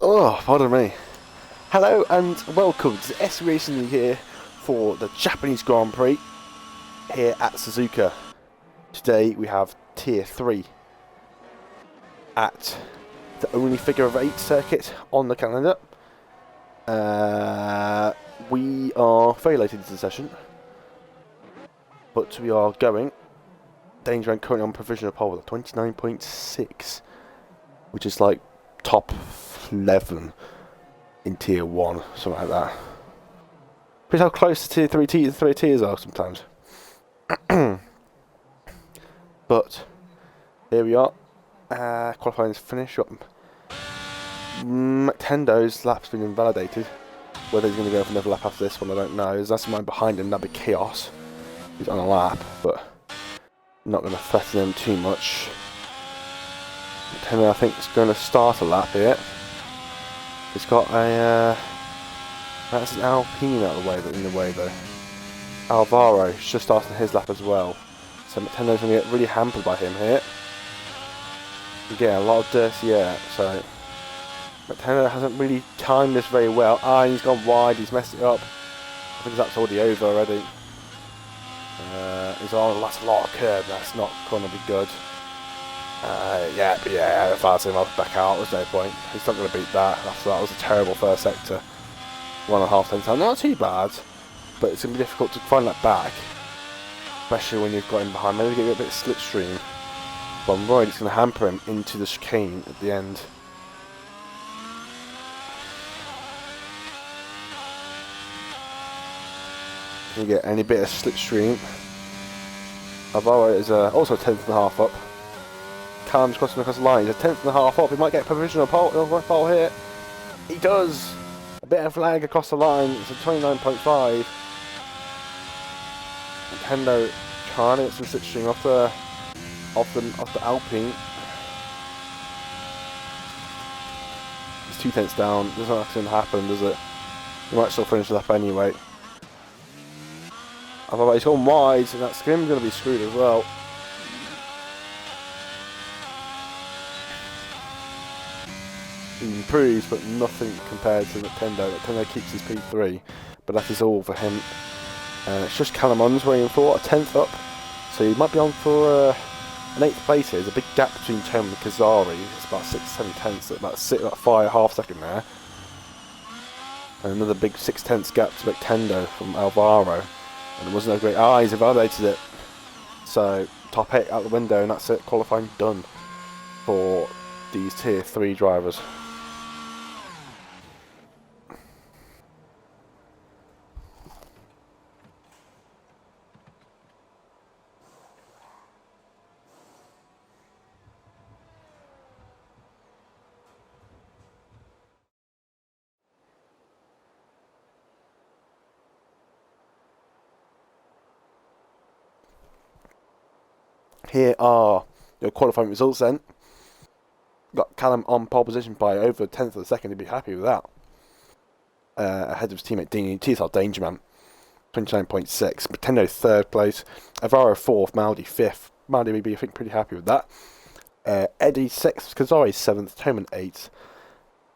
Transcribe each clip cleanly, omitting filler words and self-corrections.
Oh, pardon me. Hello and welcome to the STB Racing here for the Japanese Grand Prix here at Suzuka. Today we have Tier 3 at the only figure of 8 circuit on the calendar. We are very late into the session, but we are going. Danger and currently on provisional pole 29.6, which is like top 11 in Tier 1, something like that. Pretty how close to Tier 3 tiers are sometimes. But here we are. Qualifying's finished up. Tendo's lap's been invalidated. Whether he's going to go for another lap after this one, I don't know. There's that's mine behind him, that'd be chaos. He's on a lap, but not going to threaten him too much. Tendo, I think, is going to start a lap here. He's got a that's an Alpine out of the way, in the way though. Alvaro is just starting his lap as well, so Tendo's going to get really hampered by him here. You get a lot of dirty air, so Tendo hasn't really timed this very well. He's gone wide, he's messed it up. I think that's already over already. He's on that's a lot of curb, that's not going to be good. If I see him, I'll back out, there's no point. He's not going to beat that. After that was a terrible first sector. 1.5 tenths time, not too bad, but it's going to be difficult to find that back. Especially when you've got him behind, maybe get a bit of slipstream. But I'm worried it's going to hamper him into the chicane at the end. Can you get any bit of slipstream? Alvaro is also a 10.5 up. Callum's crossing across the line. He's a 10.5 up. He might get a provisional pole here. He does. A bit of lag across the line. It's a 29.5. Tendo trying to get some slipstream off the Alpine. He's 2 tenths down. Doesn't actually happen, does it? He might still finish the lap anyway. Although he's gone wide, and that skim's going to be screwed as well. He improves, but nothing compared to Tendo. Tendo keeps his P3, but that is all for him. It's just Callum waiting for a 10th up, so he might be on for an 8th place here. There's a big gap between Tom and Kazari. It's about 6-7 tenths, about 5.5 seconds there. And another big 6 tenths gap to Tendo from Alvaro. And it wasn't a great. He's invalidated it. So top 8 out the window, and that's it. Qualifying done for these Tier 3 drivers. Here are your qualifying results then. Got Callum on pole position by over a tenth of a second. He'd be happy with that. Ahead of his teammate Dini, T-Star Dangerman, 29.6. Tendo 3rd place. Alvaro 4th. Maldi 5th. Maldi would be, I think, pretty happy with that. Eddie 6th. Kazari 7th. Toman 8th.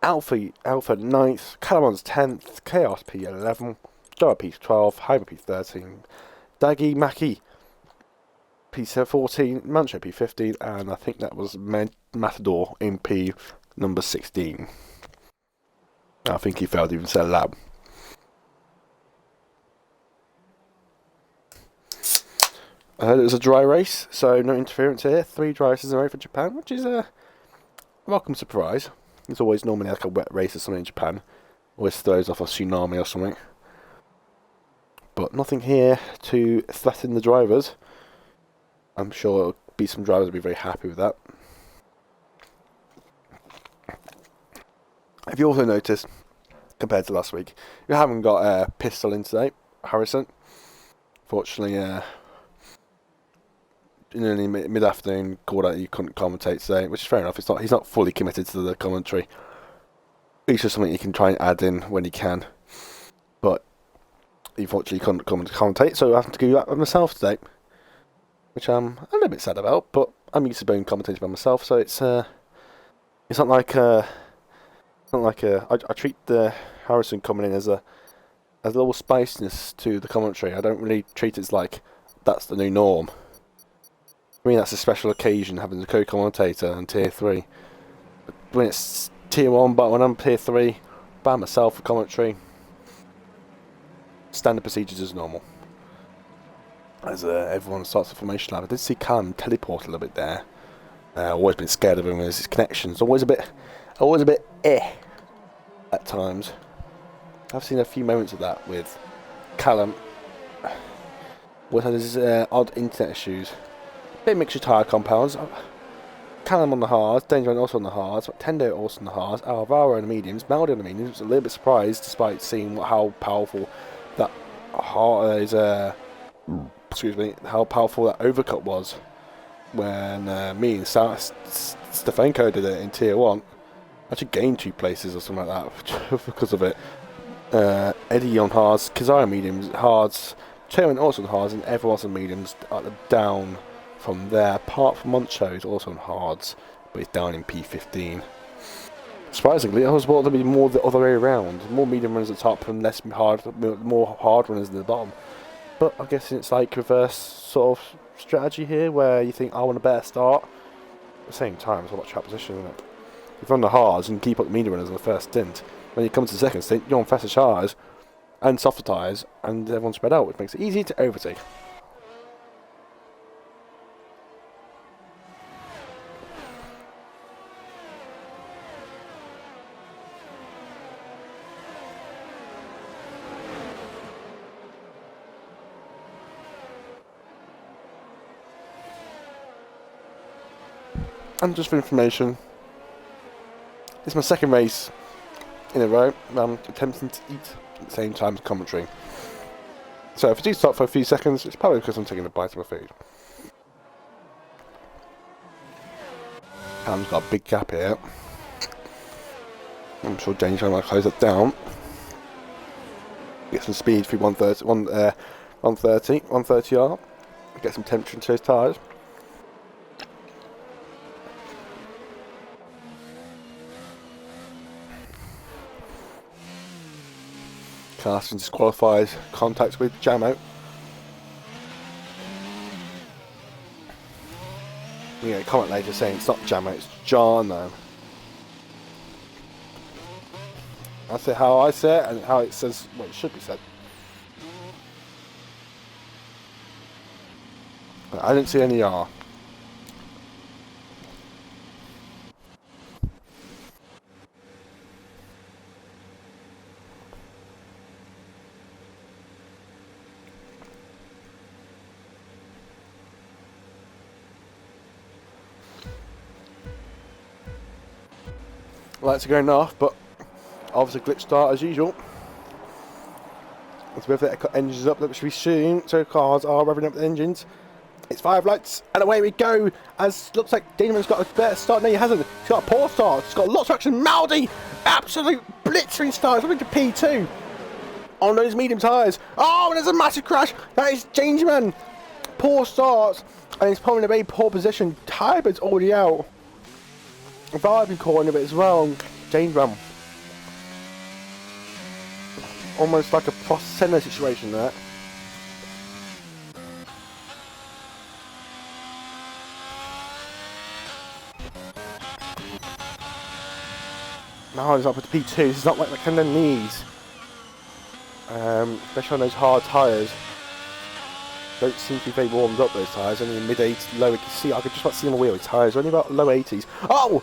Alpha 9th. Calamon's 10th. Chaos P 11th. Dora P 12th. Hyper P 13th. Dagi Maki P14, Mancho P15, and I think that was Matador in P number 16. I think he failed to even set a lap. It was a dry race, so no interference here. 3 dry races in a row for Japan, which is a welcome surprise. It's always normally like a wet race or something in Japan. Always throws off a tsunami or something. But nothing here to threaten the drivers. I'm sure there'll be some drivers will be very happy with that. Have you also noticed, compared to last week, you haven't got a pistol in today, Harrison? Fortunately, in the mid-afternoon, called out you couldn't commentate today, which is fair enough. He's not fully committed to the commentary. It's just something you can try and add in when you can. But he fortunately couldn't come and commentate, so I have to do that myself today. Which I'm a little bit sad about, but I'm used to being commentated by myself, so it's not like Not like I treat the Harrison coming in as a little spiciness to the commentary. I don't really treat it as like that's the new norm. I mean, that's a special occasion having a co-commentator on tier 3. But when it's tier 1, but when I'm tier 3, by myself for commentary, standard procedures as normal. As everyone starts the formation lab, I did see Callum teleport a little bit there. Always been scared of him as his connections. Always a bit at times. I've seen a few moments of that with Callum. With his odd internet issues. Bit mixture tyre compounds. Callum on the hards, Danger also on the hards, Tendo also on the hards, Alvaro on the mediums, Maldi on the mediums. I was a little bit surprised despite seeing how powerful that how powerful that overcut was when me and Stefanko did it in tier 1. Actually gained 2 places or something like that because of it. Eddie on hards, Kazai on mediums, hards, Chairman also on hards, and everyone else on mediums down from there, apart from Moncho, who's also on hards, but he's down in P15. Surprisingly, I was thought to be more the other way around. More medium runners at the top and more hard runners at the bottom. But I guess it's like reverse sort of strategy here, where you think I want a better start. At the same time, it's all about trap position, isn't it? If you're on the hards and keep up the medium runners on the first stint, when you come to the second stint, you're on faster tyres and softer tyres, and everyone's spread out, which makes it easy to overtake. And just for information, it's my second race in a row. I'm attempting to eat at the same time as commentary. So if I do stop for a few seconds, it's probably because I'm taking a bite of my food. Cam's got a big gap here. I'm sure James might close it down. Get some speed through 130R. Get some temperature into those tyres. Carson disqualifies contact with Jamo. You get a comment later saying it's not Jamo, it's John though. That's it how I say it and how it says what it should be said. I didn't see any R. Lights are going off, but obviously glitch start as usual. Let's move the engines up, that should be soon. So cars are revving up the engines. It's 5 lights, and away we go. As looks like Dinaman's got a better start. No, he hasn't. He's got a poor start. He's got lots of action. Maldi, absolute blitzering start. It's up into P2 on those medium tyres. Oh, and there's a massive crash. That is Changeman. Poor start, and he's probably in a very poor position. Tyre bed's already out. I've been caught in a bit as well. James Ram. Almost like a Senna situation there. Now he's up with P2. This is not like McKenna needs. Especially on those hard tyres. Don't seem to be very warmed up, those tyres. Only in mid-80s, low. You can see, I could just about see them on wheel. Tyres only about low 80s. Oh!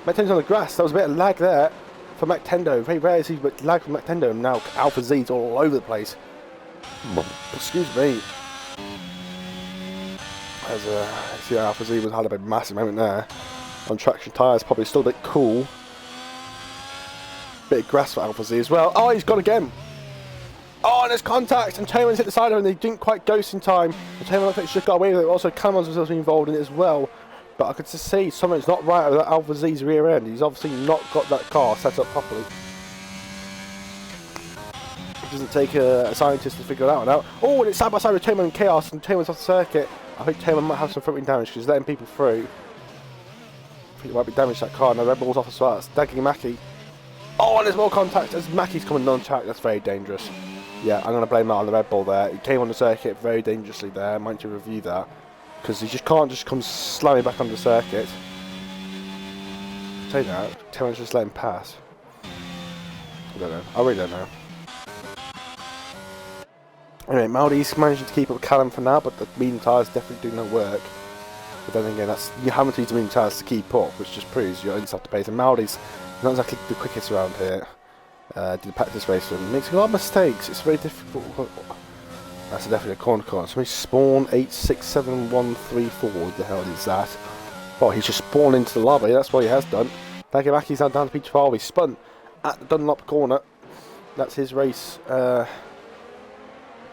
McTendo's on the grass. There was a bit of lag there for McTendo. Very rare to see lag from McTendo. And now Alpha Z's all over the place. Excuse me. As see Alpha Z had a massive moment there. On traction tyres, probably still a bit cool. Bit of grass for Alpha Z as well. Oh, he's gone again. Oh, and there's contact, and Taman's hit the side of him, and they didn't quite ghost in time. And Taman looks like he just got away with it. Also, Cameron's was also involved in it as well. But I could just see something's not right with Alpha Z's rear end. He's obviously not got that car set up properly. It doesn't take a scientist to figure that one out. Oh, and it's side by side with Taman and Chaos, and Taman's off the circuit. I think Taman might have some front wing damage because he's letting people through. I think it might be damaged that car. Now Red Bull's off as well. It's Dagging Mackie. Oh, and there's more contact as Mackey's coming on track. That's very dangerous. Yeah, I'm going to blame that on the Red Bull there. He came on the circuit very dangerously there. I might need to review that. Because he just can't just come slamming back on the circuit. Say that. Terrence just let him pass. I don't know. I really don't know. Anyway, Maldi's managing to keep up with Callum for now, but the medium tyres definitely do no work. But then again, you haven't used the medium tyres to keep up, which just proves you're inside the pace. And Maldi's not exactly the quickest around here. Did a practice race and makes a lot of mistakes. It's very difficult. That's definitely a corner. So we spawn 867134. What the hell is that? Oh, he's just spawned into the lobby. That's what he has done. Nagabaki's now down to P12. He spun at the Dunlop corner. That's his race.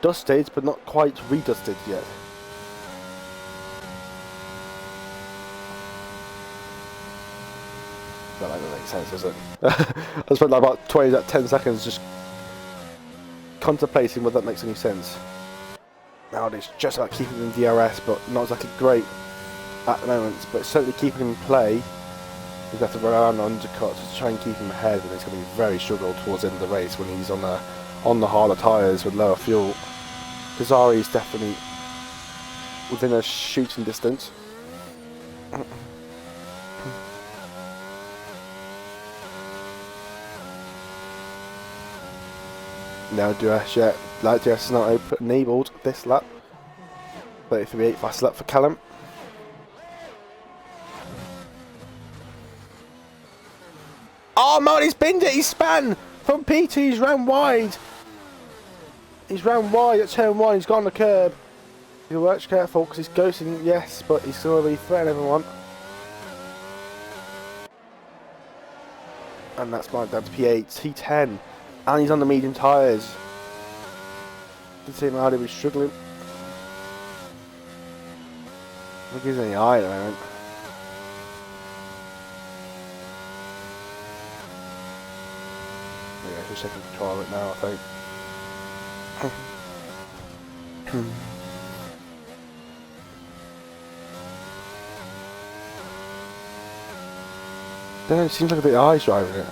Dusted, but not quite redusted yet. That doesn't make sense, does it? I spent like about 10 seconds just contemplating whether that makes any sense. Now it's just about keeping him in DRS, but not exactly great at the moment. But certainly keeping him in play. We've got to run around undercuts to try and keep him ahead, but it's going to be very struggle towards the end of the race when he's on the harder tyres with lower fuel. Kazari is definitely within a shooting distance. No DRS yet. Light DRS is not enabled this lap. 33.8 fast lap for Callum. Oh, Marty's binned it. He span from P2. He's ran wide. He's ran wide at turn 1. He's gone on the curb. He works careful because he's ghosting, yes, but he's still really threatening everyone. And that's gone down to P8, T10. And he's on the medium tyres. You can see Marty was struggling. I think he's in the eye at the moment. Yeah, he's taking control of it now, I think. Then it seems like the eye's driving it.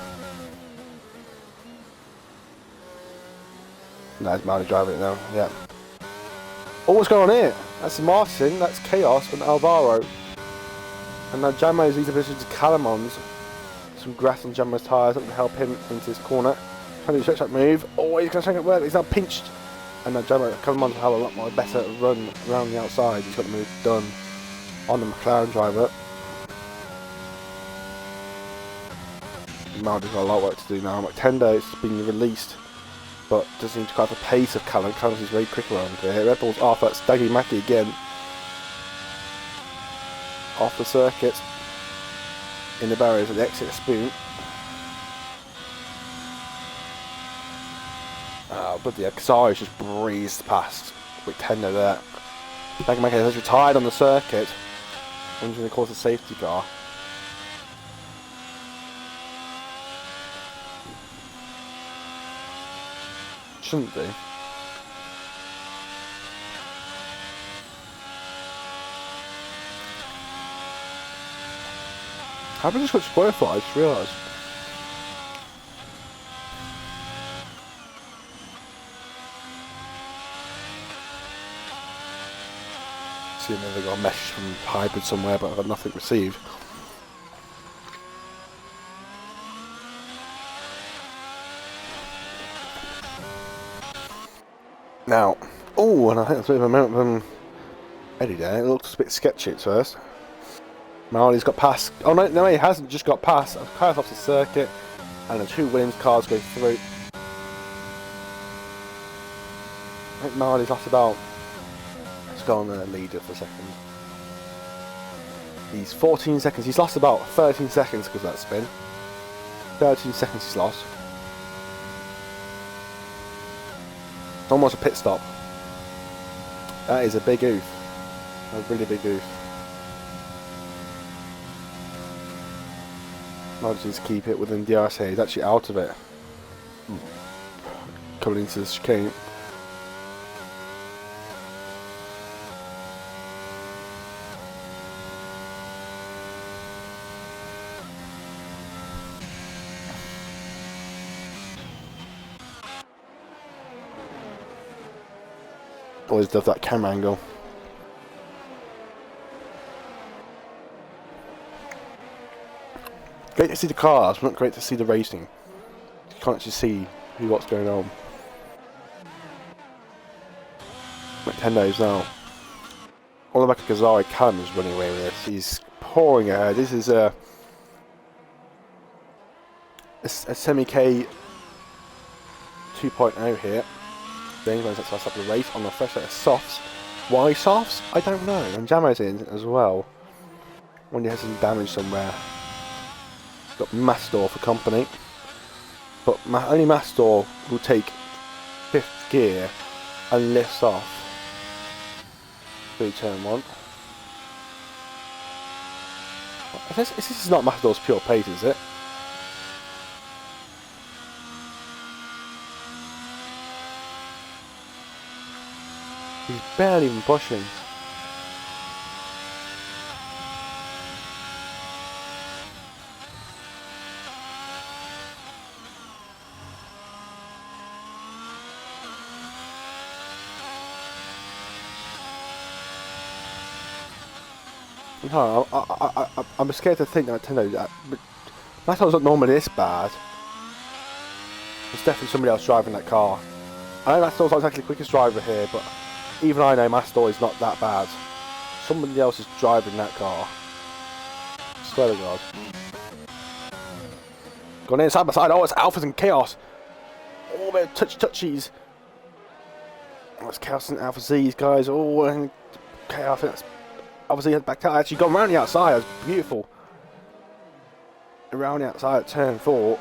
No, it's Marty driving it now, yeah. Oh, what's going on here? That's Martin, that's Chaos, and Alvaro. And now Jammo's leads the position to Calamon's. Some grass on Jammo's tyres, that will help him into this corner. Trying to do a stretch that move. Oh, he's going to try and get work, he's now pinched. And now Jammo, Calamon's will have a lot more better run around the outside. He's got the move done on the McLaren driver. Martin's got a lot of work to do now. Tendo is being released, but doesn't seem to quite have the pace of Callum. Callum is very quick around here. Red Bull's off, that's Daggy Mackey again. Off the circuit. In the barriers at the exit of Spoon. But yeah, Kasari's just breezed past with Tendo there. Daggy Mackey has retired on the circuit. And going to cause a safety car. Shouldn't be. How did I just got disqualified? I just realised. Seeing that they got a message from Hybrid somewhere, but I've got nothing received. Now, oh, and I think that's a bit of a moment from Eddie there. It looks a bit sketchy at first. Marley's got past. Oh no, he hasn't just got past. Cars off the circuit, and the two Williams cars go through. I think Marley's lost about. Let's go on the leader for a second. He's 14 seconds. He's lost about 13 seconds because of that spin. 13 seconds he's lost. Almost a pit stop. That is a big oof. A really big oof. I'll just keep it within DRS here. He's actually out of it. Coming into the chicane. Always does that camera angle. Great to see the cars, but not great to see the racing. You can't actually see what's going on. Nintendo's now. On the back of Gazari, Callum is running away with this. He's pouring ahead. This is a semi-K 2.0 here. James runs that last lap of the race on the fresh set of softs. Why softs? I don't know. And Jamo's in as well. When he has some damage somewhere. Got Mastor for company. But only Mastor will take 5th gear and lifts off. Through turn 1. This is not Mastor's pure pace, is it? He's barely even pushing. No, I'm scared to think that Nintendo. But Mastor's not normally this bad. There's definitely somebody else driving that car. I know Mastor's not exactly the quickest driver here, but even I know Mastor is not that bad. Somebody else is driving that car. I swear to God. Going in side by side. Oh, it's Alphas and Chaos. Oh, they're touchies. Oh, it's Chaos and Alpha Z's, guys. Oh, and Chaos. I think that's obviously back out. Actually gone around the outside. It was beautiful. Around the outside at turn 4.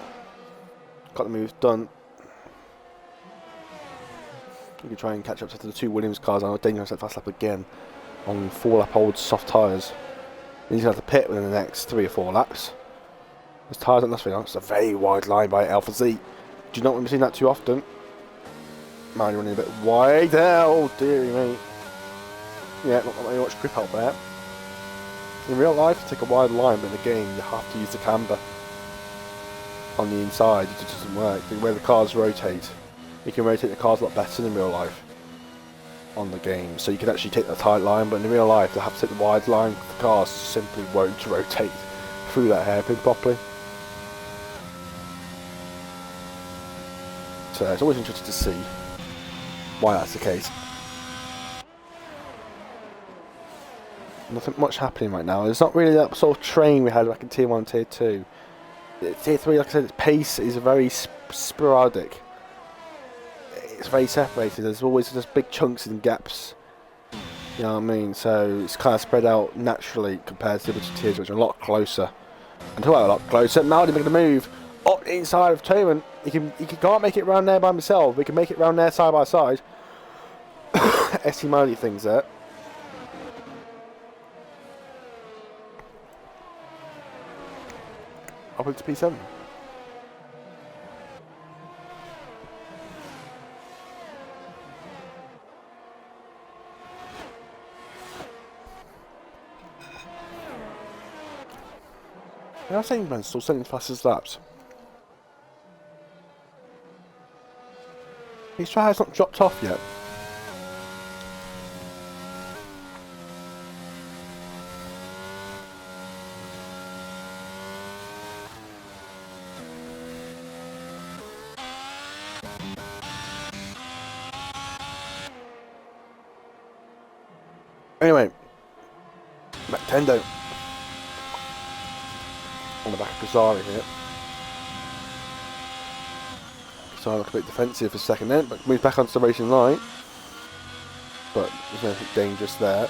Got the moves done. We can try and catch up to the 2 Williams cars. I'm dangerous at fast lap again on 4-lap old soft tyres. He's going to have to pit within the next 3 or 4 laps. His tyres aren't necessarily on. It's a very wide line by Alpha Z. Do you not want to be seeing that too often? Man, you're running a bit wide there. Oh, dearie me. Yeah, not very much grip out there. In real life, you take a wide line, but in the game, you have to use the camber on the inside. It just doesn't work. The way the cars rotate, you can rotate the cars a lot better than in real life on the game. So you can actually take the tight line, but in real life, you have to take the wide line. The cars simply won't rotate through that hairpin properly. So it's always interesting to see why that's the case. Nothing much happening right now. It's not really that sort of train we had back in Tier 1 and Tier 2. Tier 3, like I said, its pace is very sporadic. It's very separated. There's always just big chunks and gaps. You know what I mean? So it's kind of spread out naturally compared to the other tiers, which are a lot closer. And to a lot closer, Maldi making a move up inside of Toman. He can't make it round there by himself. We can make it round there side by side. ST Maldi things there. Up into P7. I was saying, man, still sending fastest laps. His trial's not dropped off yet. Anyway, Nintendo on the back of Gazari here. Gazari looked a bit defensive for a second then, but moves back onto the racing line. But there's nothing dangerous there.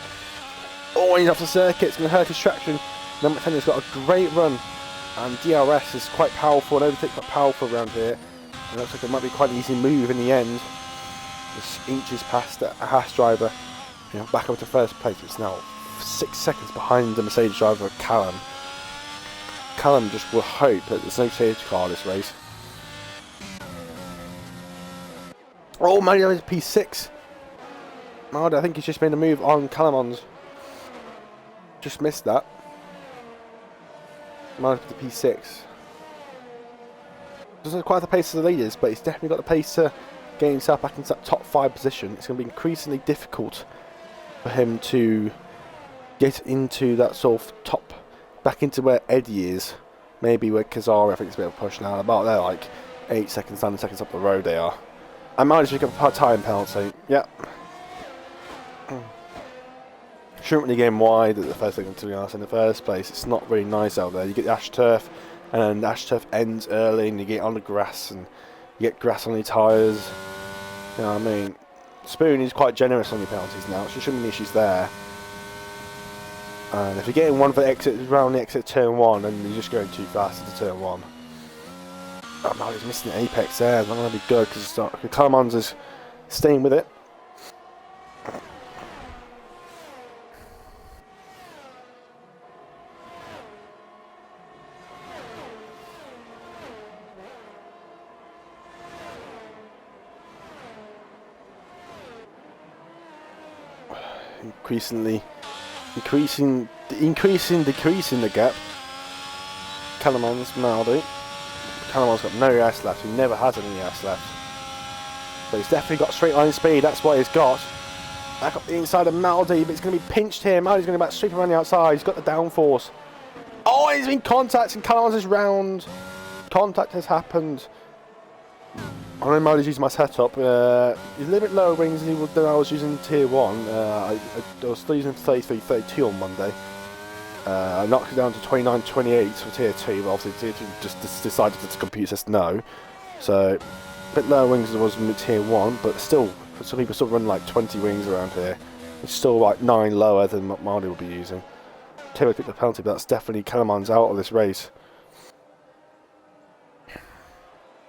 Oh, he's off the circuit, it's going to hurt his traction. Then Nintendo's got a great run, and DRS is quite powerful, and overtake's quite powerful around here. And it looks like it might be quite an easy move in the end. Just inches past a Haas driver. You know, back up to first place. It's now 6 seconds behind the Mercedes driver Callum. Callum just will hope that there's no safety car this race. Oh, Mario is P6. Mario, I think he's just made a move on Callumons. Just missed that. Mario to P6. Doesn't have quite the pace of the leaders, but he's definitely got the pace to getting himself back into that top 5 position. It's going to be increasingly difficult for him to get into that sort of top, back into where Eddie is. Maybe where Kazari, I think it's a bit of a push now. About there, like 8 seconds, 9 seconds up the road they are. I might just pick up a part-time penalty. Yep. Shouldn't really get him wide at the first thing, to be honest. In the first place, it's not really nice out there. You get the AstroTurf, and then the AstroTurf ends early, and you get on the grass, and you get grass on your tyres. You know what I mean? Spoon is quite generous on your penalties now, so there shouldn't be any issues there. And if you're getting one for the exit, around the exit turn 1, and you're just going too fast into turn 1. Oh no, he's missing the apex there. It's not going to be good because Calamans is staying with it. Decreasing the gap. Calaman's Maldi. Calaman's got no gas left. He never has any gas left. So he's definitely got straight line speed. That's what he's got. Back up the inside of Maldi, but it's going to be pinched here. Maldi's going to go back straight around the outside. He's got the downforce. Oh, he's been contacting Calaman's is round. Contact has happened. I know Maldi's using my setup. He's a little bit lower wings than I was using tier 1. I was still using 33, 32 on Monday. I knocked it down to 29, 28 for tier 2, but obviously tier 2 just decided that the computer says no. So, a bit lower wings than I was in tier 1, but still, some people still run like 20 wings around here. It's still like 9 lower than what Maldi will be using. Taylor picked the penalty, but that's definitely Calaman's out of this race.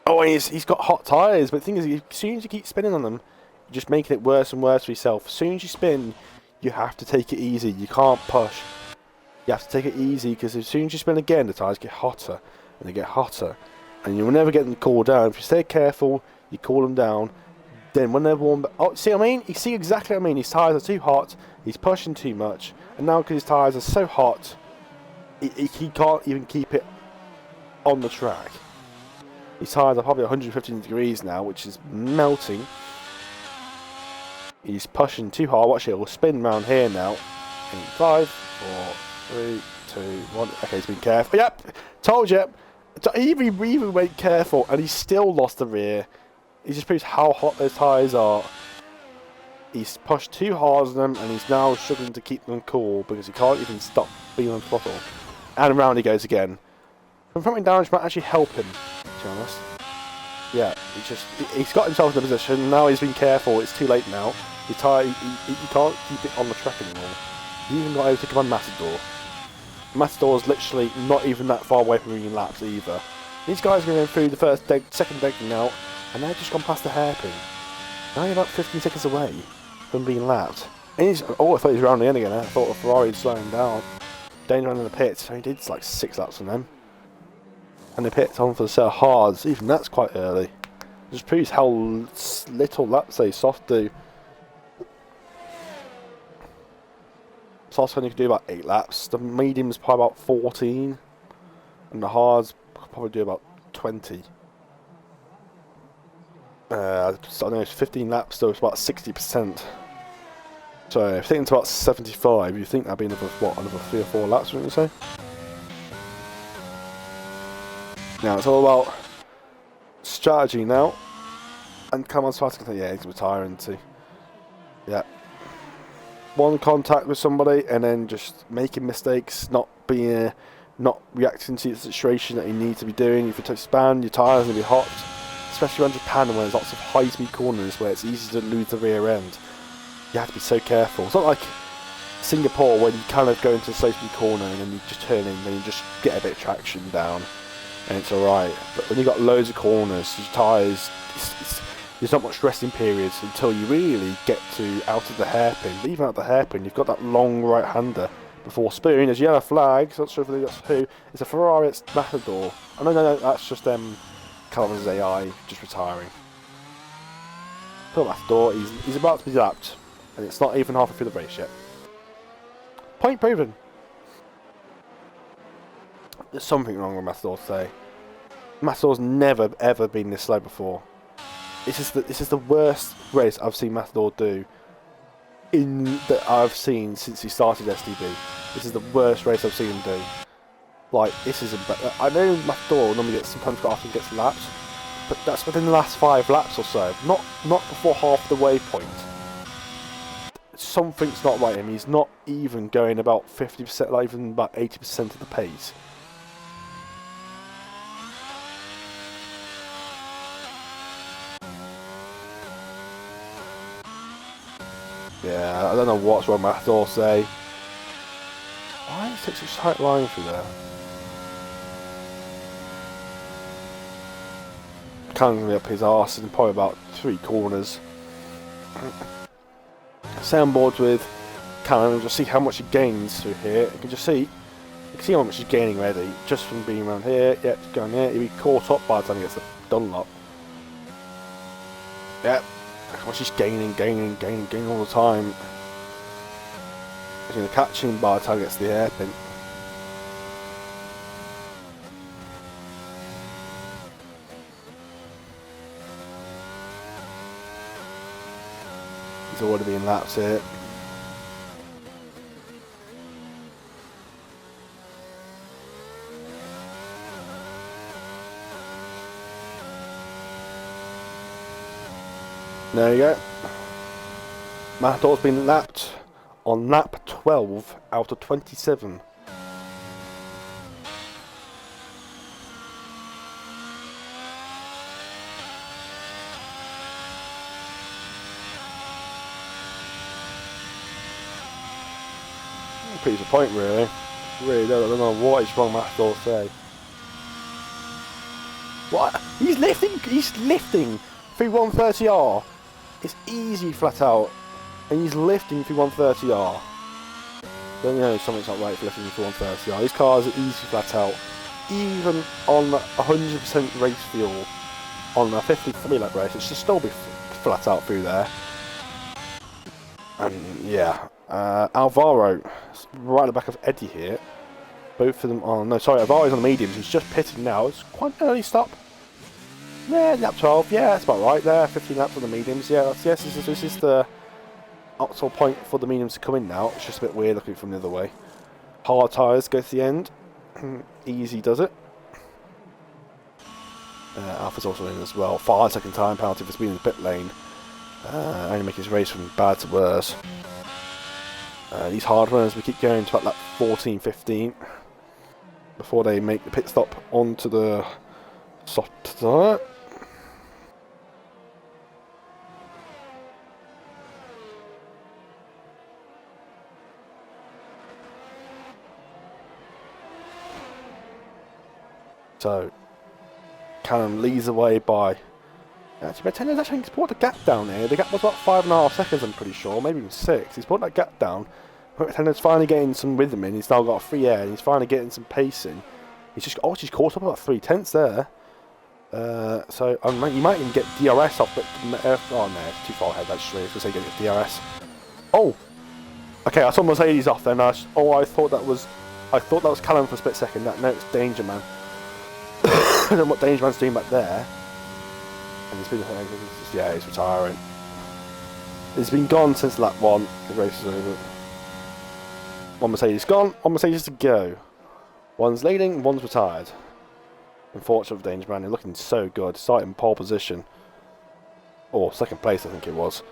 Oh, he's got hot tyres, but the thing is, as soon as you keep spinning on them, you're just making it worse and worse for yourself. As soon as you spin, you have to take it easy. You can't push. You have to take it easy, because as soon as you spin again, the tyres get hotter, and they get hotter. And you'll never get them to cool down. If you stay careful, you cool them down. Then when they're warm... Oh, see what I mean? You see exactly what I mean. His tyres are too hot. He's pushing too much. And now because his tyres are so hot, he can't even keep it on the track. His tyres are probably 115 degrees now, which is melting. He's pushing too hard. Watch it, we'll spin round here now. In 5, 4, 3, 2, 1. Okay, he's been careful. Yep, told you. He even went careful, and he still lost the rear. He just proves how hot those tyres are. He's pushed too hard on them, and he's now struggling to keep them cool because he can't even stop being on throttle. And round he goes again. Confronting damage might actually help him, to be honest. Yeah, he's got himself in a position. Now he's been careful. It's too late now. He can't keep it on the track anymore. He's even got able to come on Matador. Matador's literally not even that far away from being lapped either. These guys are going through the second decking now, and they've just gone past the hairpin. Now you're about 15 seconds away from being lapped. And I thought he was round the end again. I thought Ferrari would slow him down. Danger in the pits. So he did like 6 laps on them. And they picked on for the set of hards. Even that's quite early. It just proves how little laps they soft do. Soft only can do about 8 laps. The medium's probably about 14. And the hards could probably do about 20. So I don't know, it's 15 laps, so it's about 60%. So if you think it's about 75, you think that'd be another 3 or 4 laps, wouldn't you say? Now it's all about strategy now. And come on, yeah, he's retiring too. Yeah. One contact with somebody and then just making mistakes, not reacting to the situation that you need to be doing. If you expand, your tyres are going to be hot. Especially around Japan where there's lots of high-speed corners where it's easy to lose the rear end. You have to be so careful. It's not like Singapore when you kind of go into a slow-speed corner and then you just turn in and then you just get a bit of traction down and it's alright. But when you've got loads of corners, your tyres, there's not much resting periods until you really get out of the hairpin. But even out of the hairpin, you've got that long right-hander before Spoon. There's yellow flags, not sure if that's who. It's a Ferrari, it's Matador. Oh no, that's just Calvin's AI just retiring. Poor Matador, he's about to be lapped, and it's not even halfway through the race yet. Point proven. There's something wrong with Matador today. Matador's never ever been this slow before. this is the worst race I've seen Matador do that I've seen since he started STB. This is the worst race I've seen him do. Like, this is I know Matador normally sometimes often gets laps, but that's within the last 5 laps or so, not before half the waypoint. Something's not right in him. He's not even going about 50%, not even about 80% of the pace. Yeah, I don't know what's wrong with Matador, say. Why is it such a tight line through there? Callum's going to be up his arse in probably about 3 corners. Stay on board with Callum and just see how much he gains through here. You can see how much he's gaining already just from being around here. Yep, going here. He'll be caught up by the time he gets the Dunlop. Yep, how much he's gaining all the time. He's going to catch him by the time he gets the hairpin. He's already being lapped here. There you go. Matador's been lapped on lap 12 out of 27. Pretty disappointing, really. Really don't know what is wrong. Matador say. What? He's lifting through 130R. It's easy flat out, and he's lifting through 130R. Then you know something's not right for lifting through 130R. These cars are easy flat out, even on 100% race fuel. On a 53 lap race, it should still be flat out through there. And yeah, Alvaro right at the back of Eddie here. Both of them on. No, sorry, Alvaro's on the mediums. He's just pitting now. It's quite an early stop. Yeah, lap 12. Yeah, that's about right there. 15 laps on the mediums. Yeah, yes, this is the optimal point for the mediums to come in now. It's just a bit weird looking from the other way. Hard tyres go to the end. Easy does it. Alpha's also in as well. 5-second time penalty for speeding in the pit lane. Only make his race from bad to worse. These hard runners, we keep going to about lap 14, 15 before they make the pit stop onto the soft tyre. So Callum leads away by. Actually, Tenner's actually brought the gap down here. The gap was about 5.5 seconds, I'm pretty sure, maybe even 6. He's brought that gap down. Tenner's finally getting some rhythm in. He's now got a free air, and he's finally getting some pace in. He's just she's caught up about 3/10 there. So you might even get DRS off, but oh no, it's too far ahead. Actually, I was going to say get DRS. Oh, okay. I saw Mercedes off then. I thought that was Callum for a split second. No, it's Danger Man. I don't know what Danger Man's doing back there. And he's retiring. He's been gone since lap 1. The race is over. One Mercedes gone, one Mercedes to go. One's leading, one's retired. Unfortunate for Danger Man, he's looking so good. Starting pole position. Or second place, I think it was.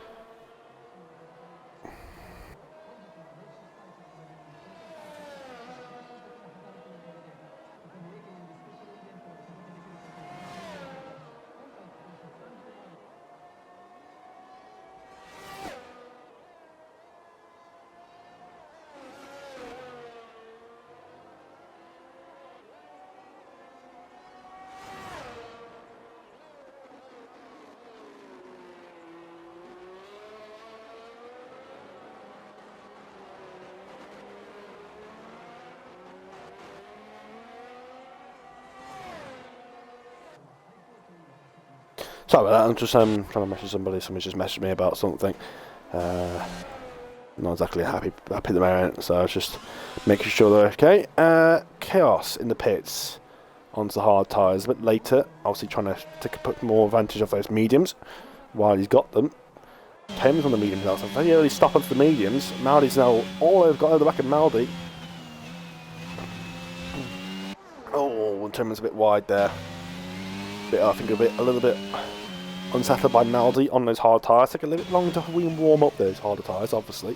Sorry about that, I'm just trying to message somebody. Somebody just messaged me about something. Not exactly happy at the moment, so I was just making sure they're okay. Chaos in the pits onto the hard tyres a bit later. Obviously trying to put more advantage of those mediums. while he's got them. Thames on the mediums now, so very early stop onto the mediums. Maldi's now all over, got over the back of Maldi. Oh, Thames a bit wide there. I think a little bit unsettled by Maldi on those hard tyres. Take a little bit longer to warm up those harder tyres, obviously.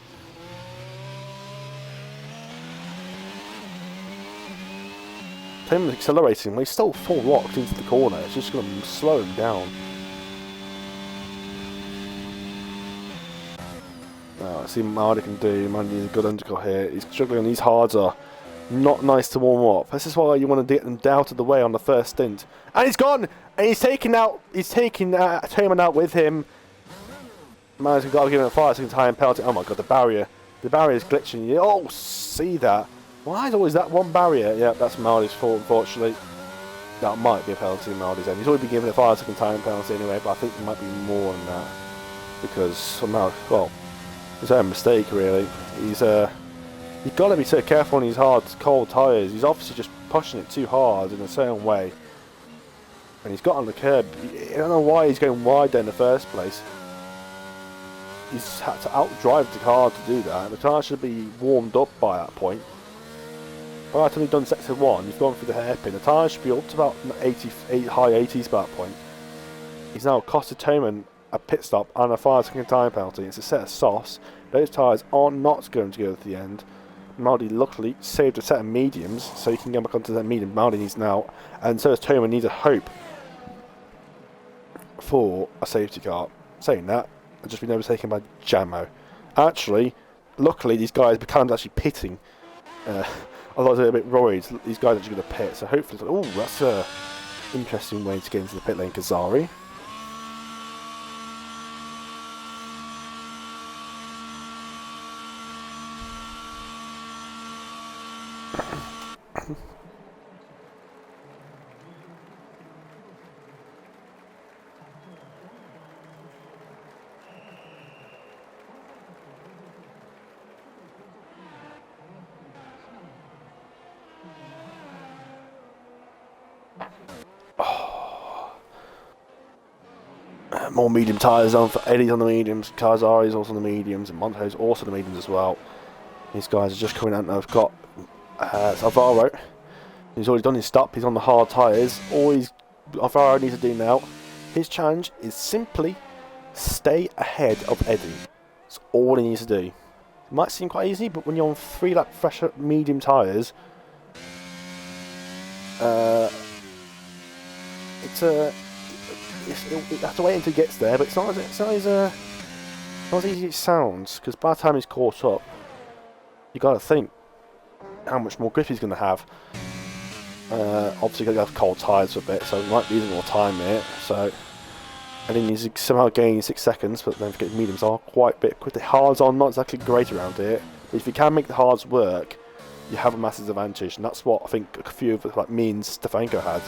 Thames accelerating, but he's still full locked into the corner. It's just going to slow him down. Let's see what Maldi can do. Maldi needs a good undercut here. He's struggling. These hards are not nice to warm up. This is why you want to get them out of the way on the first stint. And he's gone! And he's taking Tayman out with him. Maldi's got to give him a 5 second time penalty. Oh my god, the barrier. The barrier is glitching. Oh, see that. Why is always that one barrier? Yeah, that's Maldi's fault, unfortunately. That might be a penalty in Maldi's end. He's already been given a 5 second time penalty anyway, but I think there might be more than that. Because somehow, well, his own mistake, really. You've got to be so careful on these hard, cold tyres. He's obviously just pushing it too hard in a certain way. And he's got on the curb. I don't know why he's going wide there in the first place. He's had to outdrive the car to do that. The car should be warmed up by that point. By the time he's done sector 1, he's gone through the hairpin. The tyre should be up to about high 80s by that point. He's now costed Tayman a pit stop and a 5 second time penalty. It's a set of softs. Those tyres are not going to go to the end. Maldi luckily saved a set of mediums, so he can get back onto that medium. Maldi needs now, and so does Tayman, needs a hope for a safety car. Saying that, I've just been overtaken by Jamo. Actually, luckily these guys become actually pitting. I was a bit worried. These guys are actually going to pit, so hopefully, oh, that's a interesting way to get into the pit lane, Kazari. More medium tyres on for Eddie's on the mediums, Kazari's also on the mediums, and Monto's also on the mediums as well. These guys are just coming out now. I've got Alvaro. He's already done his stop. He's on the hard tyres. All Alvaro needs to do now, his challenge is simply stay ahead of Eddie. That's all he needs to do. It might seem quite easy, but when you're on 3 lap fresher medium tyres, you have to wait until he gets there, but it's not as easy as it sounds, because by the time he's caught up, you got to think how much more grip he's going to have. Obviously, going to have cold tyres for a bit, so he might be losing more time here. So, and he needs to somehow gain 6 seconds, but don't forget mediums are quite a bit quick. The hards are not exactly great around here, but if you can make the hards work, you have a massive advantage, and that's what I think a few of like me and Stefanko had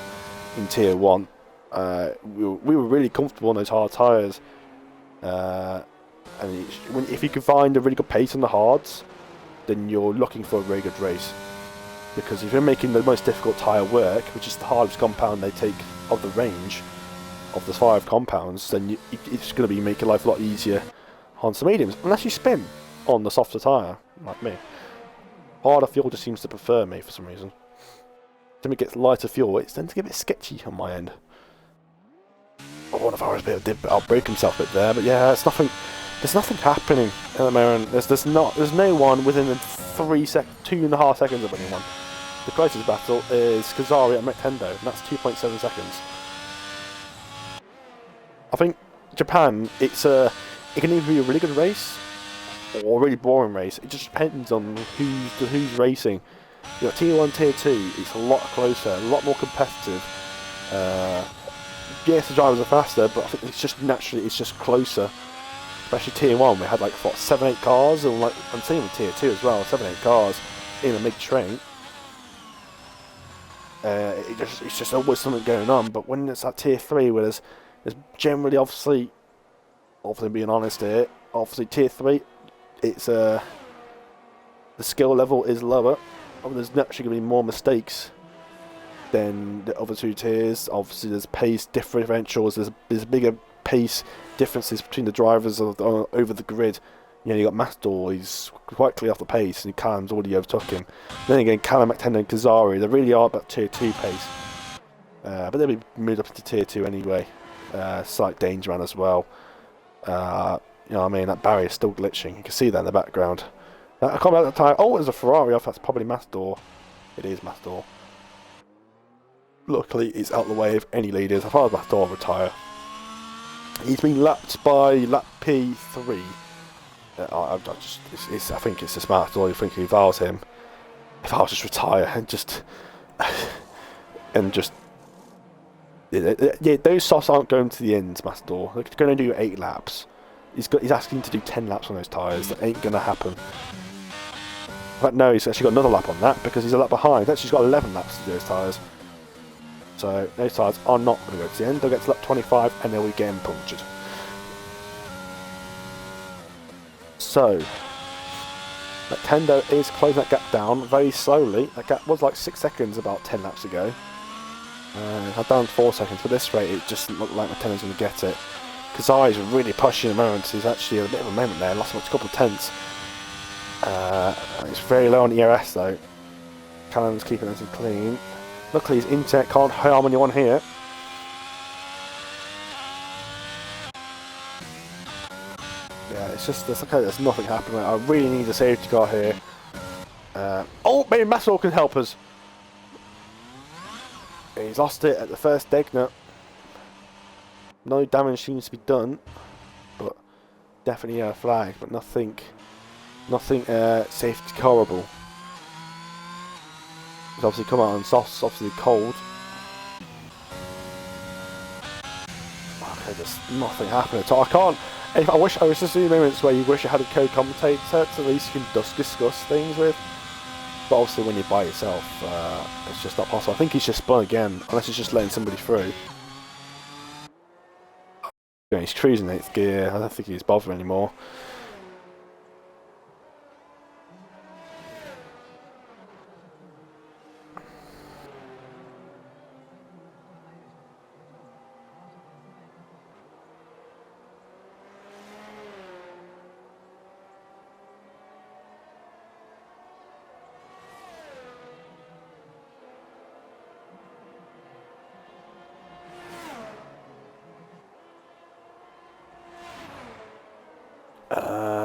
in Tier 1. We were really comfortable on those hard tyres, and if you can find a really good pace on the hards, then you're looking for a very good race. Because if you're making the most difficult tyre work, which is the hardest compound they take of the range of the 5 compounds, then it's going to be making life a lot easier on some mediums, unless you spin on the softer tyre, like me. Harder fuel just seems to prefer me for some reason. When it gets lighter fuel, it tends to get a bit sketchy on my end. One of ours did outbreak himself a bit there, but yeah, it's nothing. There's nothing happening at the moment. There's no one within 2.5 seconds of anyone. The closest battle is Kazari at Mekendo, and that's 2.7 seconds. I think Japan, it can either be a really good race or a really boring race. It just depends on who's racing. You got Tier 1, Tier 2. It's a lot closer, a lot more competitive. Yes, the drivers are faster, but I think it's just naturally, it's just closer. Especially Tier 1, we had like, what, 7-8 cars, and like, I'm seeing with Tier 2 as well, 7-8 cars in a mid-train. It's just always something going on, but when it's at Tier 3, where there's generally, obviously being honest here, obviously Tier 3, it's, the skill level is lower, and there's naturally going to be more mistakes than the other 2 tiers. Obviously there's pace differentials, there's bigger pace differences between the drivers over the grid. You know, you got Matador, he's quite clear off the pace, and Callum's already overtook him. Then again, Callum, McTender and Kazari, they really are about tier 2 pace. But they'll be moved up into tier 2 anyway. Slight danger man as well. You know what I mean, that barrier's still glitching. You can see that in the background. I can't remember at the time. Oh, there's a Ferrari off, that's probably Matador. It is Matador. Luckily, he's out of the way of any leaders. As far as Matador retire. He's been lapped by lap P3. I think it's a smart story thinking if I was him, if I'll just retire and just yeah, those softs aren't going to the ends, Matador. They're going to do 8 laps. He's asking to do 10 laps on those tyres. That ain't going to happen. But no, he's actually got another lap on that because he's a lap behind. He's actually got 11 laps to do those tyres. So those tyres are not going to go to the end. They'll get to lap 25 and they'll be getting punctured. So, Nintendo is closing that gap down very slowly. That gap was like 6 seconds about 10 laps ago. Had down 4 seconds, but this rate it just didn't look like Nintendo's going to get it. Kazai's really pushing at the moment. He's actually a bit of a moment there, lost a couple of tenths. It's very low on ERS though. Callum's keeping it clean. Luckily his internet can't harm anyone here. Yeah, it's just there's nothing happening. I really need a safety car here. Oh, maybe Massel can help us. He's lost it at the first Degner. No damage seems to be done, but definitely a flag, but nothing safety carable. He's obviously come out on softs, obviously cold. Okay, there's nothing happening at all. I can't. I wish I was just in moments where you wish you had a co-commentator to at least you can discuss things with. But obviously when you're by yourself, it's just not possible. I think he's just spun again, unless he's just letting somebody through. Yeah, he's cruising 8th gear. I don't think he's bothering anymore.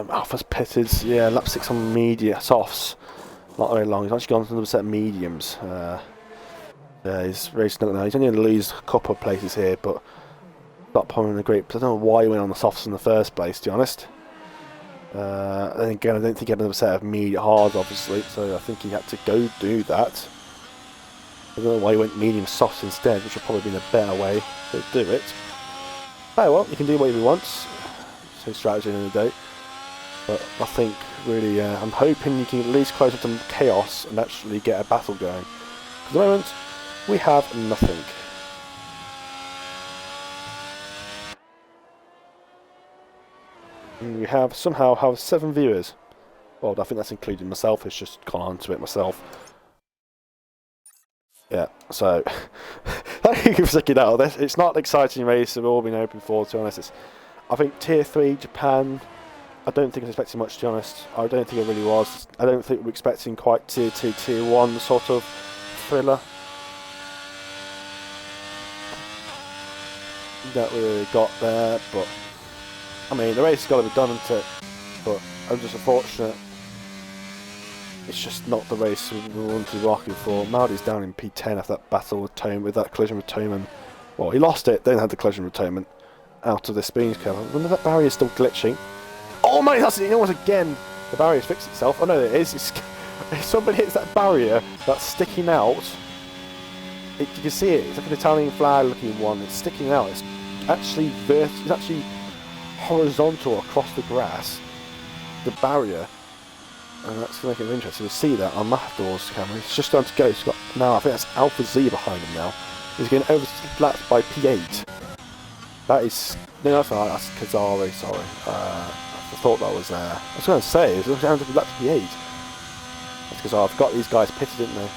Alpha's pitted, yeah, lap 6 on media softs. Not very long. He's actually gone to another set of mediums. He's racing up now. He's only going to lose a couple of places here, but not pulling the great. I don't know why he went on the softs in the first place, to be honest. Then again, I don't think he had another set of media hards, obviously, so I think he had to go do that. I don't know why he went medium softs instead, which would probably been a better way to do it. Oh well, you can do whatever he wants. So strategy in the day. But I think really, I'm hoping you can at least close up some chaos and actually get a battle going. For the moment, we have nothing. And we have somehow have 7 viewers. Well, I think that's including myself. It's just gone on to it myself. Yeah, so thank you for sticking out of this. It's not an exciting race. We've all been hoping for, to be honest. I think Tier 3 Japan. I don't think I was expecting much, to be honest. I don't think it really was. I don't think we're expecting quite Tier 2, Tier 1 sort of thriller. That we really got there, but I mean, the race has got to be done, isn't it? But I'm just unfortunate. It's just not the race we wanted to be rocking for. Maldi's down in P10 after that battle with that collision with Toman. Well, he lost it, then had the collision with Toman out of the speed curve. I wonder if that barrier is still glitching. Oh my, that's it, almost again. The barrier's fixed itself. Oh no, it is. If somebody hits that barrier that's sticking out, you can see it. It's like an Italian flag looking one. It's sticking out. It's actually horizontal across the grass. The barrier. And that's going to make it interesting to see that on Matador's camera. He's just starting to go. He's got now. I think that's Alpha Z behind him now. He's getting overlapped by P8. That is that's Kazari. Sorry. I thought that was I was going to say it was down to lap P8. That's because I've got these guys pitted, didn't they? .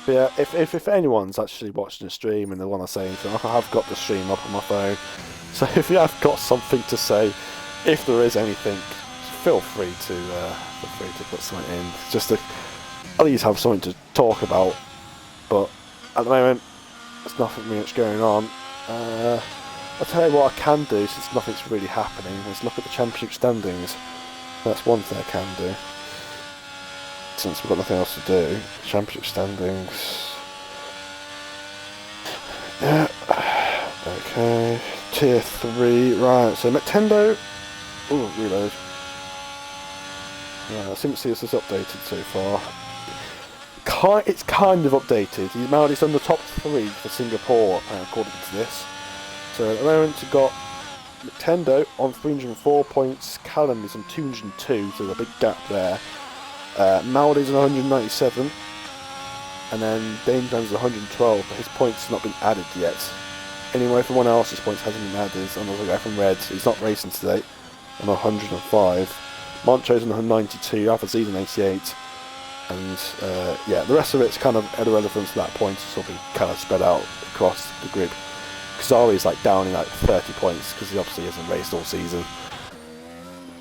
But yeah, if anyone's actually watching the stream and they want to say anything, I have got the stream up on my phone. So if you have got something to say, if there is anything, feel free to put something in, just to at least have something to talk about. But at the moment, there's nothing really much going on. I'll tell you what I can do, since nothing's really happening, is look at the championship standings. That's one thing I can do, since we've got nothing else to do. Championship standings. Yeah. Okay. Tier 3. Right, so Nintendo. Ooh, reload. Right, I seem to see this is updated so far. It's kind of updated. He's now on the top 3 for Singapore, according to this. So at the moment we've got Nintendo on 304 points, Callum is on 202, so there's a big gap there. Maldi's on 197, and then Dangerman's on 112, but his points have not been added yet. Anyway, everyone else's points hasn't been added. Another guy from Red, he's not racing today, on 105. Moncho's on 192, Alpha Z's on 88, and yeah, the rest of it's kind of irrelevant to that point. It's all been kind of spread out across the grid. Kazari's like down in like 30 points because he obviously hasn't raced all season.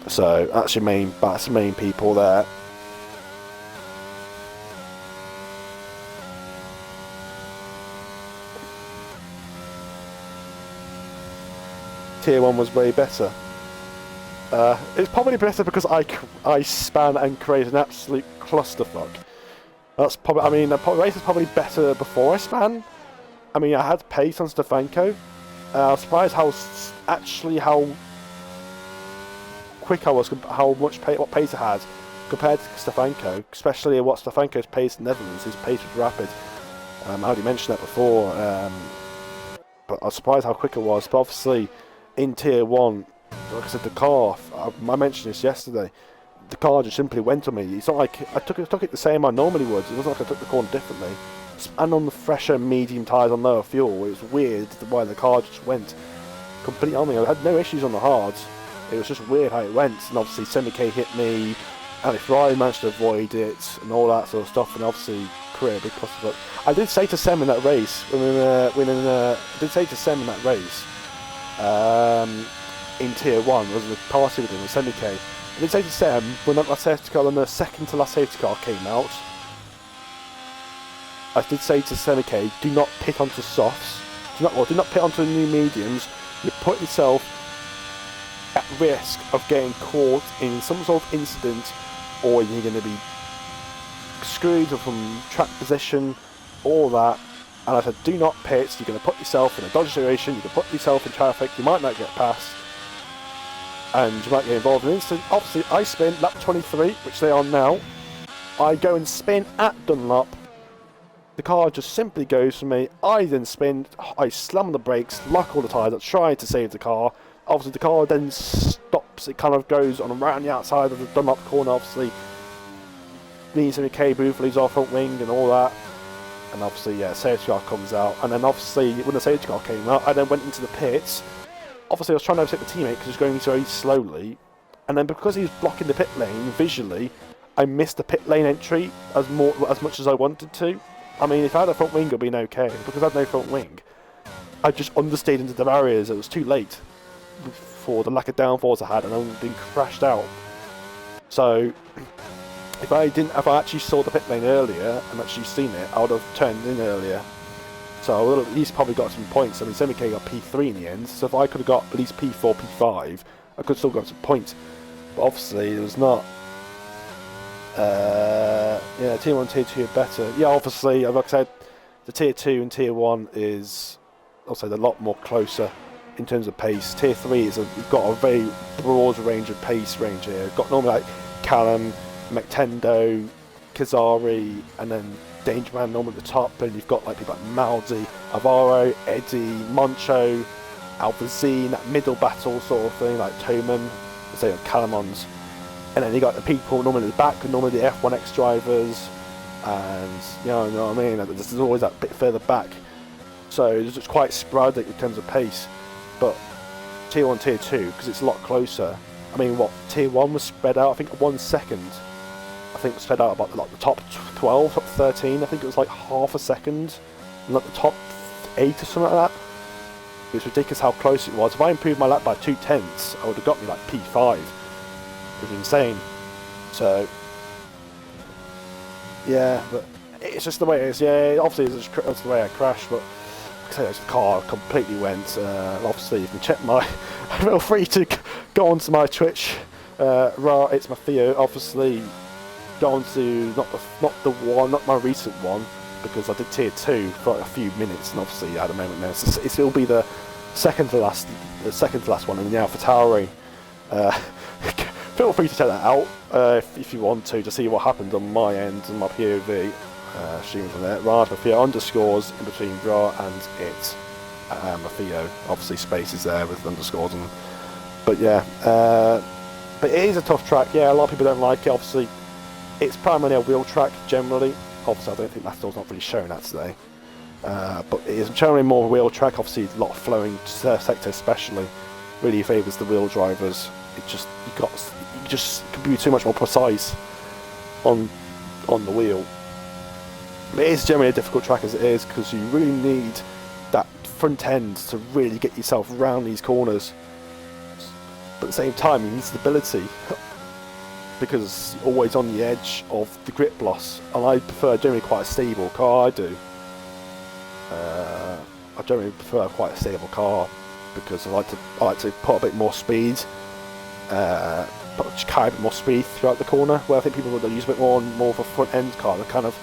So that's your main people there. Tier 1 was way better. It's probably better because I span and created an absolute clusterfuck. That's probably, I mean, the race is probably better before I span. I mean, I had pace on Stefanko. I was surprised how quick I was, what pace I had compared to Stefanko, especially what Stefanko's pace in the Netherlands. His pace was rapid. I already mentioned that before, but I was surprised how quick it was. But obviously, in Tier 1, like I said, the car, I mentioned this yesterday, the car just simply went on me. It's not like I took it the same I normally would. It wasn't like I took the corner differently. And on the fresher medium tyres on lower fuel, it was weird why the car just went completely on me. I had no issues on the hards. It was just weird how it went. And obviously, Semi-K hit me, and if Ryan managed to avoid it, and all that sort of stuff, and obviously, career big possible. I did say to Sem in that race, in Tier 1, was the party with him, with Semi-K. I did say to Sem, when that last safety car, when the second to last safety car came out, I did say to Semi-K, do not pit onto softs. Do not pit onto new mediums. You put yourself at risk of getting caught in some sort of incident, or you're going to be screwed from track position, all that. And I said, do not pit. You're going to put yourself in a dodgy situation. You can put yourself in traffic. You might not get past, and you might get involved in an incident. Obviously, I spin lap 23, which they are now. I go and spin at Dunlop. The car just simply goes for me. I then spin, I slam on the brakes, lock all the tyres, I try to save the car. Obviously the car then stops, it kind of goes on around the outside of the Dunlop corner, obviously. Means in a K booth, leaves our front wing and all that. And obviously, yeah, safety car comes out. And then obviously, when the safety car came out, I then went into the pits. Obviously I was trying to overtake the teammate because he was going very slowly. And then because he was blocking the pit lane visually, I missed the pit lane entry as much as I wanted to. I mean, if I had a front wing, it would have been okay. Because I had no front wing, I just understayed into the barriers. It was too late for the lack of downforce I had, and I'd been crashed out. So, if I actually saw the pit lane earlier and actually seen it, I would have turned in earlier. So I would have at least probably got some points. I mean, Semi-K got P3 in the end, so if I could have got at least P4, P5, I could still got some points. But obviously, it was not. Yeah, Tier 1 Tier 2 are better. Yeah, obviously, like I said, the Tier 2 and Tier 1 is also a lot more closer in terms of pace. Tier 3 is we've got a very broad range of pace range here. We've got normally like Callum, McTendo, Kazari, and then Dangerman normally at the top. And you've got like people like Maldi, Alvaro, Eddie, Moncho, Alpha Z, that middle battle sort of thing, like Toman, say Calamons. And then you got the people normally at the back, normally the F1X drivers, and you know what I mean? There's always that bit further back. So it's quite sporadic in terms of pace. But Tier 1, Tier 2, because it's a lot closer. I mean, what, Tier 1 was spread out, I think 1 second. I think sped out about like the top 12, top 13. I think it was like half a second, and like the top 8 or something like that. It was ridiculous how close it was. If I improved my lap by 2/10, I would have got me like P5. It was insane. So yeah, but it's just the way it is. Yeah, obviously that's the way I crashed, but like I say, the car completely went. Obviously, you can check my. Feel free to go onto my Twitch. It's my Theo. Obviously, go on to not my recent one, because I did tier 2 for a few minutes, and obviously at the moment now it'll be the second to last one in the AlphaTauri. Feel free to check that out if you want to see what happened on my end and my POV streams on it. Raj Theo underscores in between Ra and it. Theo, obviously spaces there with underscores, and but yeah, but it is a tough track. Yeah, a lot of people don't like it. Obviously, it's primarily a wheel track generally. Obviously, I don't think Master's not really showing that today. But it is generally more wheel track. Obviously, a lot of flowing sector, especially, really favours the wheel drivers. It just you can be too much more precise on the wheel. But it is generally a difficult track as it is, because you really need that front end to really get yourself around these corners. But at the same time, you need stability, because you're always on the edge of the grip loss, and I prefer generally quite a stable car. I do. I generally prefer quite a stable car, because I like to put a bit more speed, but carry a bit more speed throughout the corner. Where I think people would use a bit more of a front end car, they kind of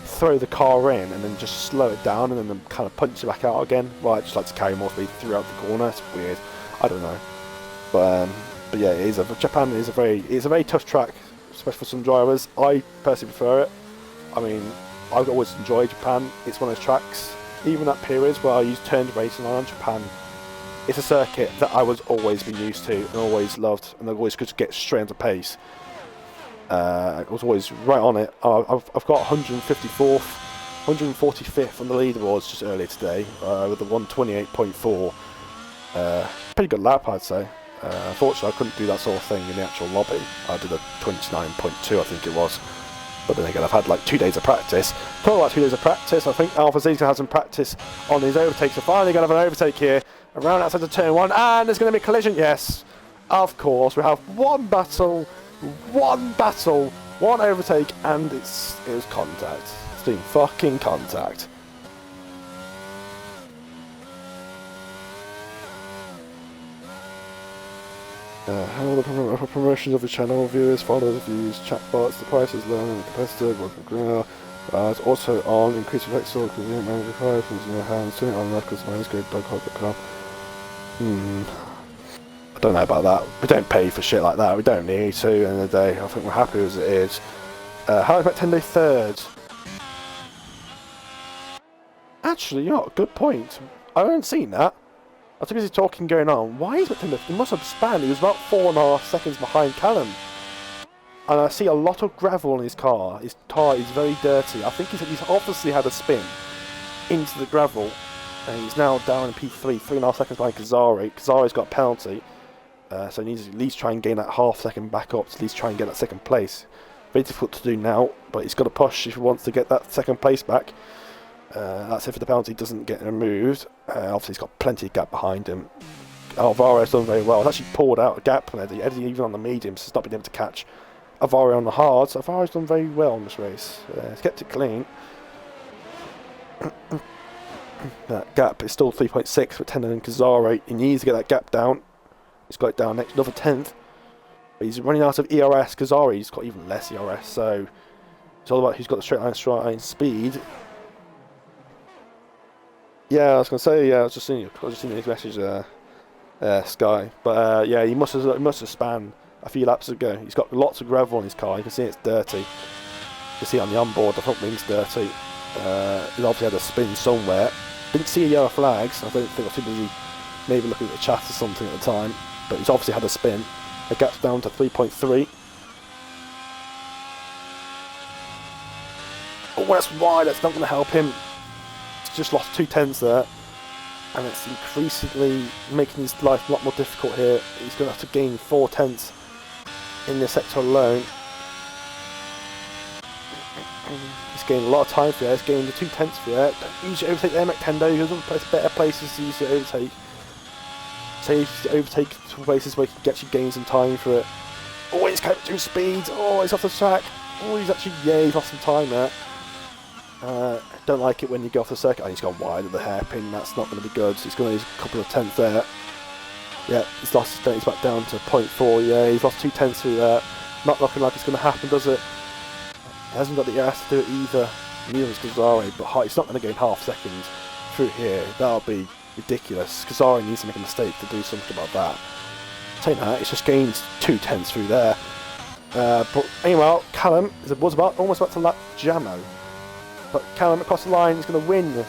throw the car in and then just slow it down and then kind of punch it back out again. Well, I just like to carry more speed throughout the corner. It's weird. I don't know, but yeah, Japan is a very tough track, especially for some drivers. I personally prefer it. I mean, I've always enjoyed Japan. It's one of those tracks, even at periods where I use turned racing on Japan. It's a circuit that I was always been used to and always loved, and I always could get straight into pace. I was always right on it. I've got 154th, 145th on the leaderboards just earlier today with a 128.4. Pretty good lap, I'd say. Unfortunately, I couldn't do that sort of thing in the actual lobby. I did a 29.2, I think it was. But then again, I've had like 2 days of practice. Talking about 2 days of practice, I think Alpha Z's going to have some practice on his overtakes. So finally going to have an overtake here around outside of turn 1, and there's going to be a collision. Yes, of course, we have one battle, one overtake, and it was contact. It's been fucking contact. How the promotions of the channel, viewers, followers, views, chatbots, the price is low, and the competitor, it's also on, increase of Excel, because the manager fire comes in your hands, doing it on records, minusgooddoghog.com. I don't know about that. We don't pay for shit like that. We don't need to, at the end of the day. I think we're happy as it is. How about 10-day third? Actually, you know, good point. I haven't seen that. I was too busy talking going on. Why is McTinder? He must have spanned. He was about 4.5 seconds behind Callum. And I see a lot of gravel on his car. His car is very dirty. I think he's obviously had a spin into the gravel. And he's now down in P3, 3.5 seconds behind Kazari. Kazari's got a penalty. So he needs to at least try and gain that half second back up to at least try and get that second place. Very difficult to do now, but he's got to push if he wants to get that second place back. That's if the penalty doesn't get removed. Obviously, he's got plenty of gap behind him. Alvaro's done very well. He's actually pulled out a gap there, even on the mediums. He's not been able to catch Alvaro on the hards. Alvaro's done very well in this race. He's kept it clean. That gap is still 3.6 for Tendon and Kazari. He needs to get that gap down. He's got it down next, another 10th. But he's running out of ERS. Kazari's got even less ERS, so it's all about who's got the straight line speed. Yeah, I was going to say, I was just seeing his message Sky. But yeah, he must have spanned a few laps ago. He's got lots of gravel on his car. You can see it's dirty. You can see it on the onboard, the front wing's dirty. He's obviously had a spin somewhere. Didn't see a yellow flags. I don't think I was too busy maybe looking at the chat or something at the time. But he's obviously had a spin. The gap's down to 3.3. Oh, that's wide. That's not going to help him. He's just lost 2/10 there. And it's increasingly making his life a lot more difficult here. He's going to have to gain 4/10 in this sector alone. He's gaining a lot of time for it. He's gaining the 2/10 for it. Don't usually overtake there, McTendo. He doesn't better places to usually overtake. So he used to overtake to places where he can actually gain some time for it. Oh, he's capturing speed. Oh, he's off the track. Oh, he's actually, yeah, he's lost some time there. Don't like it when you go off the circuit. Oh, he's gone wide of the hairpin. That's not going to be good. So he's going to lose a couple of tenths there. Yeah, he's lost. He's back down to 0.4. Yeah, he's lost 2/10 through there. Not looking like it's going to happen, does it? He hasn't got the ass to do it either. Neither is Kazari, but he's not going to gain half seconds through here. That'll be ridiculous. Kazari needs to make a mistake to do something about that. Saying that, it's just gained 2/10 through there. But anyway, Callum was almost about to lap Jamo. But Callum across the line is going to win the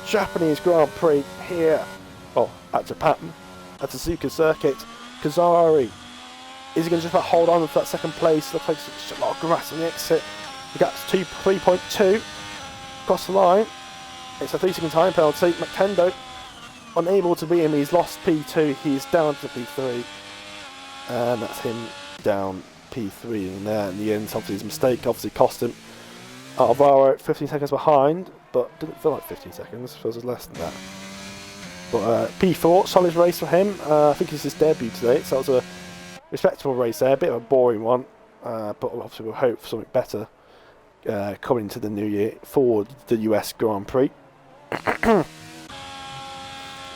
Japanese Grand Prix here. Oh, at Japan, at Suzuka Circuit. Kazari, is he going to just hold on for that second place? Looks like there's a lot of grass on the exit. The gap's 3.2 across the line. It's a 3-second time penalty. McTendo unable to beat him. He's lost P2. He's down to P3. And that's him down P3 in there. In the end, obviously his mistake obviously cost him. Alvaro 15 seconds behind, but didn't feel like 15 seconds. Feels less than that. But P4, solid race for him. I think it's his debut today, so it was a respectable race there. A bit of a boring one, but obviously we'll hope for something better coming into the new year for the US Grand Prix.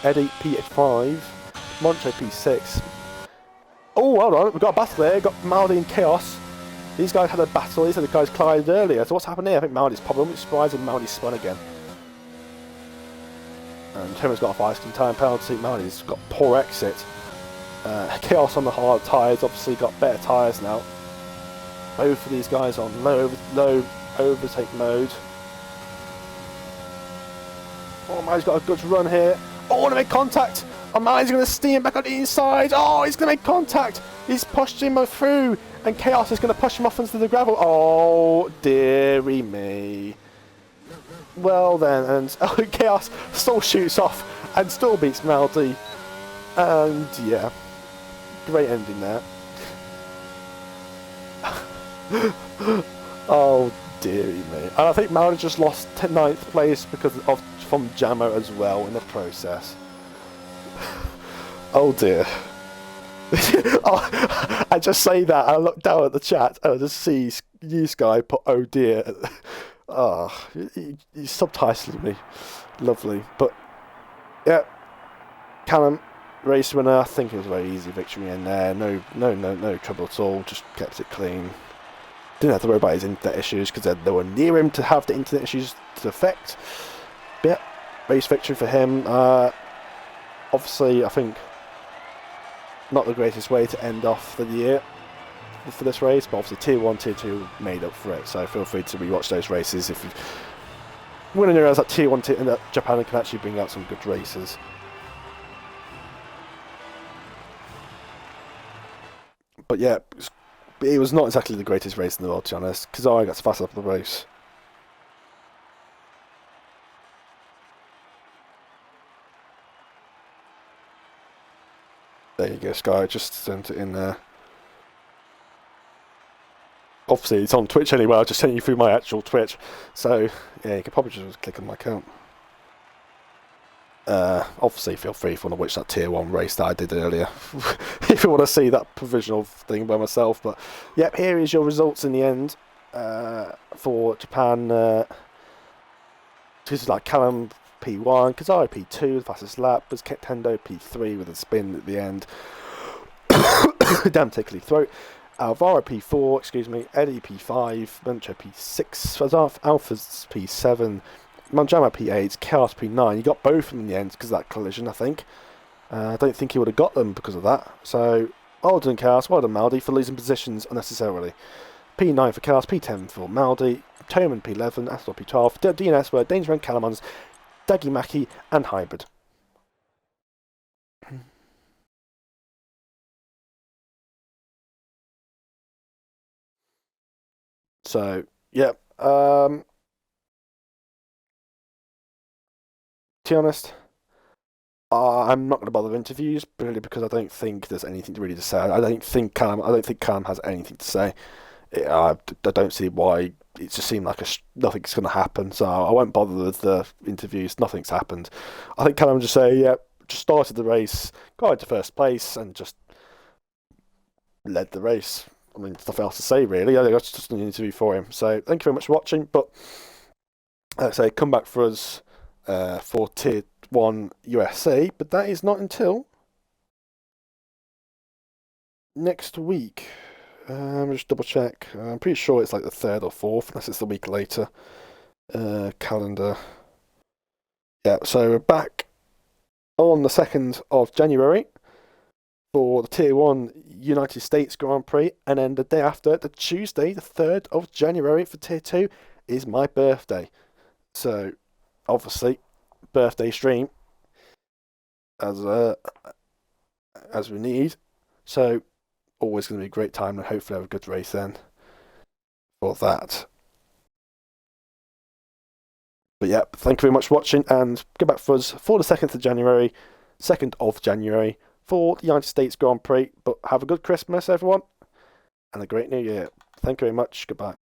Eddie P5, Moncho P6. Oh, hold on, we've got a battle there. We've got Maldi and Chaos. These guys had a battle. These are the guys collided earlier. So what's happened here? I think Maldi's probably surprised and Maldi's spun again. And Timmer's got a 5-second time penalty. Maldi's got poor exit. Chaos on the hard tyres. Obviously got better tyres now. Both of these guys on low overtake mode. Oh, Maldi's got a good run here. Oh, want to make contact. Oh, Maldi's going to steam back on the inside. Oh, he's going to make contact. He's pushed him through. And Chaos is going to push him off into the gravel. Oh, dearie me. Well then, and Chaos still shoots off and still beats Maldi. And yeah, great ending there. Oh, dearie me. And I think Maldi just lost 9th place because from Jamo as well in the process. Oh dear. Oh, I just say that, I look down at the chat and I just see you Sky put oh dear. Oh, he's subtitling me. Lovely. But yeah, Callum, race winner. I think it was a very easy victory in there. No trouble at all. Just kept it clean. Didn't have to worry about his internet issues because they were near him to have the internet issues to affect. But yeah, race victory for him. Obviously, I think not the greatest way to end off the year for this race, but obviously Tier 1, Tier 2 made up for it, so feel free to rewatch those races if you want to realise that Tier 1 and that Japan can actually bring out some good races. But yeah, it was not exactly the greatest race in the world, to be honest. Kazari got fast up the race. There you go, Sky, just sent it in there. Obviously, it's on Twitch anyway, I'll just send you through my actual Twitch. So, yeah, you can probably just click on my account. Obviously, feel free if you want to watch that Tier 1 race that I did earlier. If you want to see that provisional thing by myself. But, yep, here is your results in the end for Japan. This is like Callum P1, Kazari P2, the fastest lap, was Tendo P3 with a spin at the end. Damn tickly throat. Alvaro P4, excuse me, Eddie P5, Mancho P6, Alpha's P7, Manjama P8, Chaos P9. You got both of them in the end because of that collision, I think. I don't think he would have got them because of that. So, well done Chaos, well done Maldi for losing positions unnecessarily. P9 for Chaos, P10 for Maldi, Toman P11, Astor P12, DNS were Dangerman, Calamons, Dagimaki and Hybrid. So, yeah. To be honest, I'm not going to bother with interviews purely because I don't think there's anything really to say. I don't think Callum has anything to say I don't see why. It just seemed like nothing's going to happen, so I won't bother with the interviews. Nothing's happened. I think Callum just say, yeah, just started the race, got into first place, and just led the race. I mean, nothing else to say really. I think that's just an interview for him. So thank you very much for watching. But like I say, come back for us for Tier 1 USA, but that is not until next week. Just double check. I'm pretty sure it's like the 3rd or 4th, unless it's the week later. Calendar. Yeah, so we're back on the 2nd of January for the Tier 1 United States Grand Prix, and then the day after, the Tuesday, the 3rd of January for Tier 2, is my birthday. So, obviously, birthday stream as we need. So, always going to be a great time, and hopefully have a good race then for that. But yeah, thank you very much for watching, and get back for us for the 2nd of January for the United States Grand Prix. But have a good Christmas, everyone, and a great New Year. Thank you very much. Goodbye.